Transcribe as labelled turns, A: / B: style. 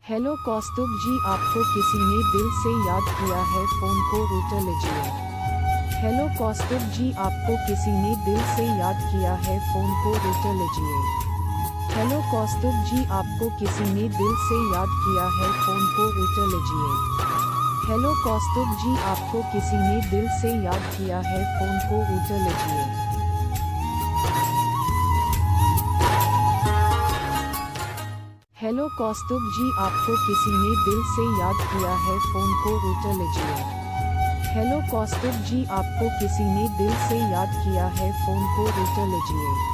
A: Hello कौस्तुभ जी, आपको किसी ने दिल से याद किया है, फ़ोन को उठा लीजिए। हेलो कौस्तुभ जी, आपको किसी ने दिल से याद किया है, फ़ोन को उठा लीजिए। हेलो कौस्तुभ जी, आपको किसी ने दिल से याद किया है, फ़ोन को उठा लीजिए। हेलो कौस्तुभ जी, आपको किसी ने दिल से याद किया है, फ़ोन को उठा लीजिए। हेलो कौस्तुभ जी, आपको किसी ने दिल से याद किया है, फ़ोन को उठा लीजिए। हेलो कौस्तुभ जी, आपको किसी ने दिल से याद किया है, फ़ोन को उठा लीजिए।